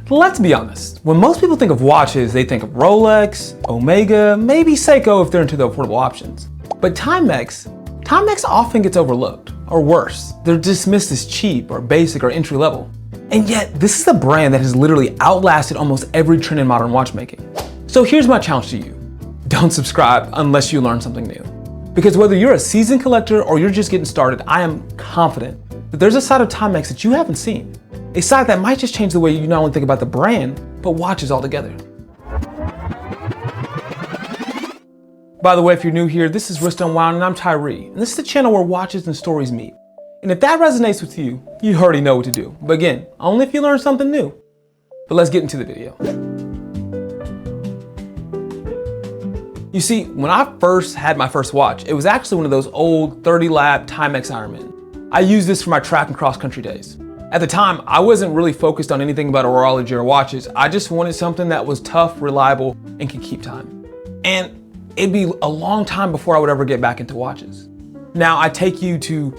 Let's be honest, when most people think of watches, they think of Rolex, Omega, maybe Seiko if they're into the affordable options. But Timex often gets overlooked, or worse, they're dismissed as cheap or basic or entry level. And yet, this is a brand that has literally outlasted almost every trend in modern watchmaking. So here's my challenge to you. Don't subscribe unless you learn something new. Because whether you're a seasoned collector or you're just getting started, I am confident that there's a side of Timex that you haven't seen. A side that might just change the way you not only think about the brand, but watches altogether. By the way, if you're new here, this is Wrist Unwound and I'm Tyree, and this is the channel where watches and stories meet. And if that resonates with you, you already know what to do. But again, only if you learn something new. But let's get into the video. You see, when I first had my first watch, it was actually one of those old 30-lap Timex Ironman. I used this for my track and cross-country days. At the time, I wasn't really focused on anything about horology or watches. I just wanted something that was tough, reliable, and could keep time. And it'd be a long time before I would ever get back into watches. Now I take you to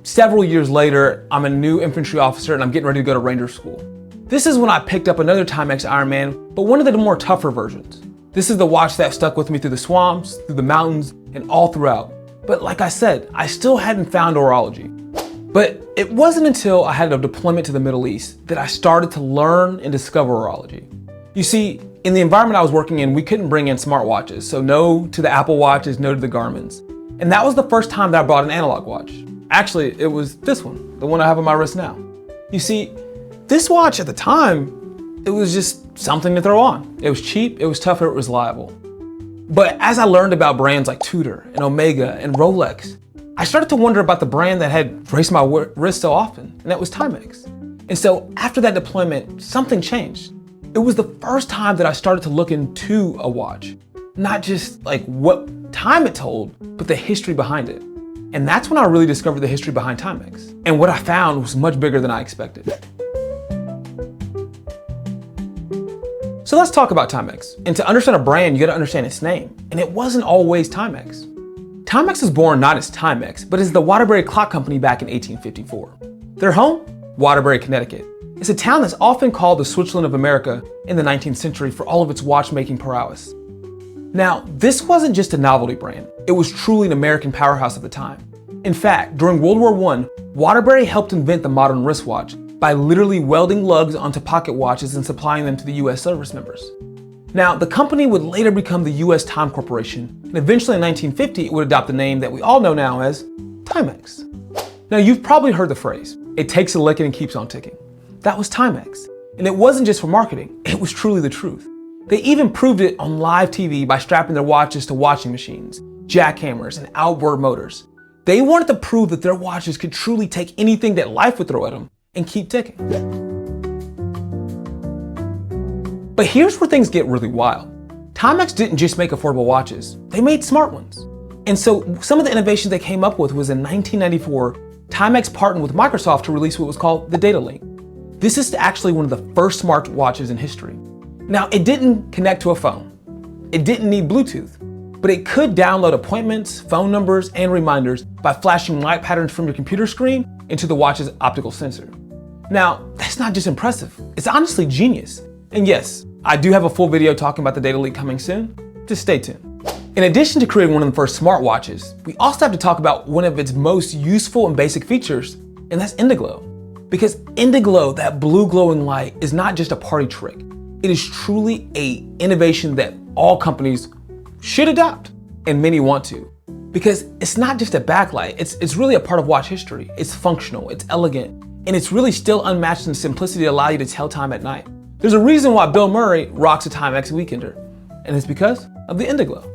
several years later. I'm a new infantry officer and I'm getting ready to go to Ranger School. This is when I picked up another Timex Ironman, but one of the more tougher versions. This is the watch that stuck with me through the swamps, through the mountains, and all throughout. But like I said, I still hadn't found horology. But it wasn't until I had a deployment to the Middle East that I started to learn and discover horology. You see, in the environment I was working in, we couldn't bring in smartwatches. So no to the Apple Watches, no to the Garmin's. And that was the first time that I bought an analog watch. Actually, it was this one, the one I have on my wrist now. You see, this watch at the time, it was just something to throw on. It was cheap, it was tough, it was reliable. But as I learned about brands like Tudor and Omega and Rolex, I started to wonder about the brand that had graced my wrist so often, and that was Timex. And so after that deployment, something changed. It was the first time that I started to look into a watch, not just like what time it told, but the history behind it. And that's when I really discovered the history behind Timex. And what I found was much bigger than I expected. So let's talk about Timex. And to understand a brand, you gotta understand its name. And it wasn't always Timex. Timex was born not as Timex, but as the Waterbury Clock Company back in 1854. Their home? Waterbury, Connecticut. It's a town that's often called the Switzerland of America in the 19th century for all of its watchmaking prowess. Now, this wasn't just a novelty brand. It was truly an American powerhouse at the time. In fact, during World War I, Waterbury helped invent the modern wristwatch by literally welding lugs onto pocket watches and supplying them to the US service members. Now, the company would later become the US Time Corporation, and eventually in 1950, it would adopt the name that we all know now as Timex. Now, you've probably heard the phrase, it takes a licking and keeps on ticking. That was Timex. And it wasn't just for marketing, it was truly the truth. They even proved it on live TV by strapping their watches to washing machines, jackhammers, and outboard motors. They wanted to prove that their watches could truly take anything that life would throw at them and keep ticking. But here's where things get really wild. Timex didn't just make affordable watches, they made smart ones. And so some of the innovations they came up with was in 1994, Timex partnered with Microsoft to release what was called the Data Link. This is actually one of the first smart watches in history. Now, it didn't connect to a phone. It didn't need Bluetooth, but it could download appointments, phone numbers, and reminders by flashing light patterns from your computer screen into the watch's optical sensor. Now, that's not just impressive, it's honestly genius. And yes, I do have a full video talking about the Data Link coming soon. Just stay tuned. In addition to creating one of the first smartwatches, we also have to talk about one of its most useful and basic features, and that's Indiglo. Because Indiglo, that blue glowing light, is not just a party trick. It is truly an innovation that all companies should adopt, and many want to. Because it's not just a backlight, it's really a part of watch history. It's functional, it's elegant, and it's really still unmatched in simplicity to allow you to tell time at night. There's a reason why Bill Murray rocks a Timex Weekender, and it's because of the Indiglo.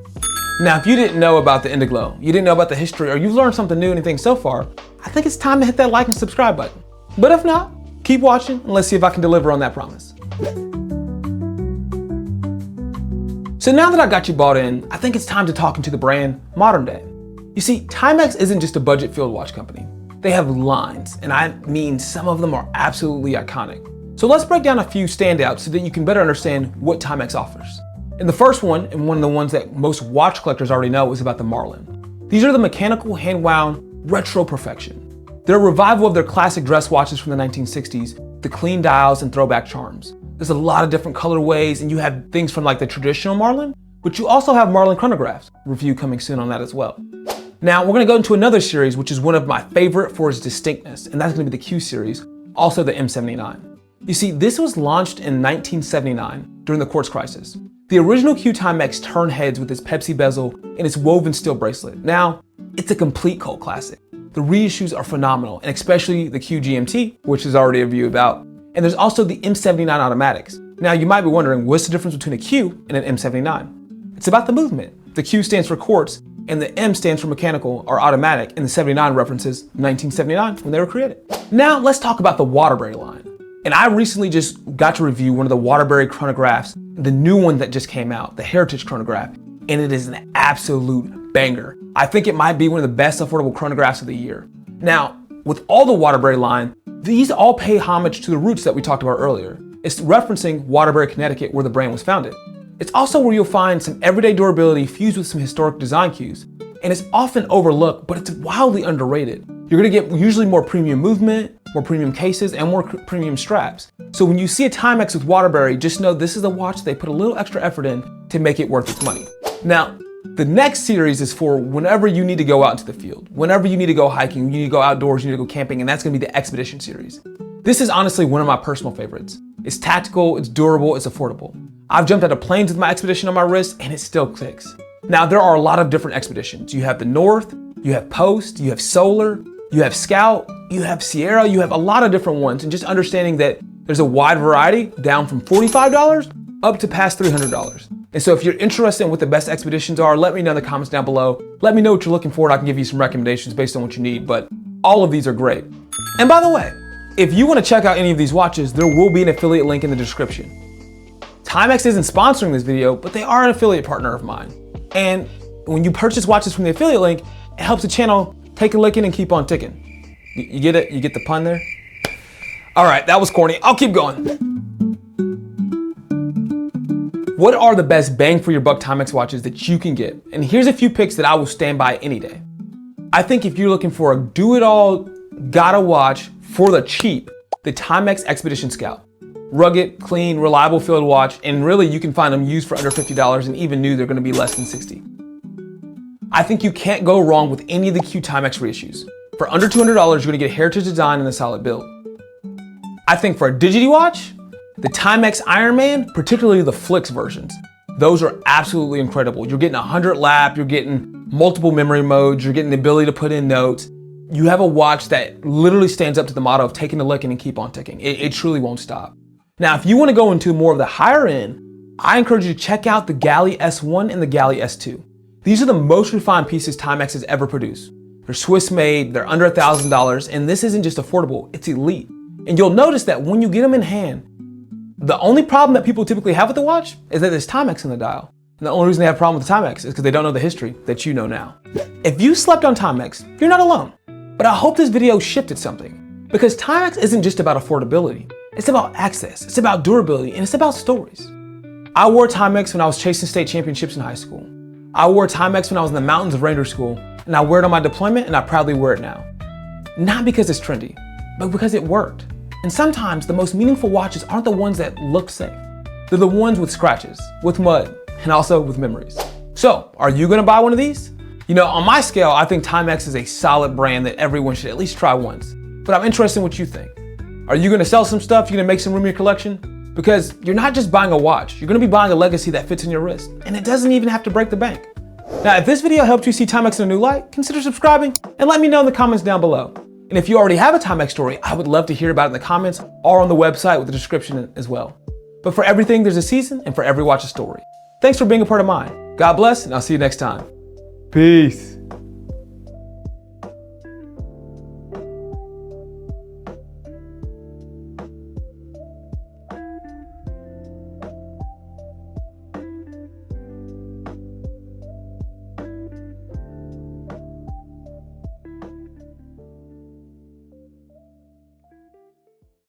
Now, if you didn't know about the Indiglo, you didn't know about the history, or you've learned something new, anything so far, I think it's time to hit that like and subscribe button. But if not, keep watching and let's see if I can deliver on that promise. So now that I got you bought in, I think it's time to talk into the brand modern day. You see, Timex isn't just a budget field watch company. They have lines, and I mean some of them are absolutely iconic. So let's break down a few standouts so that you can better understand what Timex offers. And the first one, and one of the ones that most watch collectors already know, is about the Marlin. These are the mechanical hand-wound retro perfection. They're a revival of their classic dress watches from the 1960s, the clean dials and throwback charms. There's a lot of different colorways, and you have things from like the traditional Marlin, but you also have Marlin chronographs. Review coming soon on that as well. Now we're gonna go into another series, which is one of my favorite for its distinctness, and that's gonna be the Q series, also the M79. You see, this was launched in 1979 during the quartz crisis. The original Q Timex turned heads with its Pepsi bezel and its woven steel bracelet. Now, it's a complete cult classic. The reissues are phenomenal, and especially the Q GMT, which is already a review about. And there's also the M79 automatics. Now, you might be wondering, what's the difference between a Q and an M79? It's about the movement. The Q stands for quartz, and the M stands for mechanical or automatic, and the 79 references 1979 when they were created. Now, let's talk about the Waterbury line. And I recently just got to review one of the Waterbury chronographs, the new one that just came out, the Heritage chronograph, and it is an absolute banger. I think it might be one of the best affordable chronographs of the year. Now, with all the Waterbury line, these all pay homage to the roots that we talked about earlier. It's referencing Waterbury, Connecticut, where the brand was founded. It's also where you'll find some everyday durability fused with some historic design cues. And it's often overlooked, but it's wildly underrated. You're gonna get usually more premium movement, more premium cases, and more premium straps. So when you see a Timex with Waterbury, just know this is a watch they put a little extra effort in to make it worth its money. Now, the next series is for whenever you need to go out into the field, whenever you need to go hiking, you need to go outdoors, you need to go camping, and that's gonna be the Expedition series. This is honestly one of my personal favorites. It's tactical, it's durable, it's affordable. I've jumped out of planes with my Expedition on my wrist, and it still clicks. Now, there are a lot of different Expeditions. You have the North, you have Post, you have Solar, you have Scout, you have Sierra, you have a lot of different ones, and just understanding that there's a wide variety down from $45 up to past $300. And so if you're interested in what the best Expeditions are, let me know in the comments down below. Let me know what you're looking for, and I can give you some recommendations based on what you need, but all of these are great. And by the way, if you want to check out any of these watches, there will be an affiliate link in the description. Timex isn't sponsoring this video, but they are an affiliate partner of mine. And when you purchase watches from the affiliate link, it helps the channel take a licking and keep on ticking. You get it? You get the pun there? All right, that was corny. I'll keep going. What are the best bang for your buck Timex watches that you can get? And here's a few picks that I will stand by any day. I think if you're looking for a do-it-all, gotta watch for the cheap, the Timex Expedition Scout. Rugged, clean, reliable field watch, and really you can find them used for under $50, and even new they're gonna be less than $60. I think you can't go wrong with any of the Q Timex reissues. For under $200, you're gonna get heritage design and a solid build. I think for a Digity watch, the Timex Ironman, particularly the Flix versions, those are absolutely incredible. You're getting 100 lap, you're getting multiple memory modes, you're getting the ability to put in notes. You have a watch that literally stands up to the motto of taking a licking and keep on ticking. It truly won't stop. Now, if you want to go into more of the higher end, I encourage you to check out the Galley S1 and the Galley S2. These are the most refined pieces Timex has ever produced. They're Swiss made, they're under $1,000, and this isn't just affordable, it's elite. And you'll notice that when you get them in hand, the only problem that people typically have with the watch is that there's Timex in the dial. And the only reason they have a problem with the Timex is because they don't know the history that you know now. If you slept on Timex, you're not alone. But I hope this video shifted something, because Timex isn't just about affordability. It's about access, it's about durability, and it's about stories. I wore Timex when I was chasing state championships in high school. I wore Timex when I was in the mountains of Ranger School, and I wear it on my deployment, and I proudly wear it now. Not because it's trendy, but because it worked. And sometimes the most meaningful watches aren't the ones that look safe. They're the ones with scratches, with mud, and also with memories. So, are you gonna buy one of these? You know, on my scale, I think Timex is a solid brand that everyone should at least try once. But I'm interested in what you think. Are you gonna sell some stuff? You gonna make some room in your collection? Because you're not just buying a watch, you're gonna be buying a legacy that fits in your wrist, and it doesn't even have to break the bank. Now, if this video helped you see Timex in a new light, consider subscribing and let me know in the comments down below. And if you already have a Timex story, I would love to hear about it in the comments or on the website with the description as well. But for everything, there's a season, and for every watch, a story. Thanks for being a part of mine. God bless, and I'll see you next time. Peace.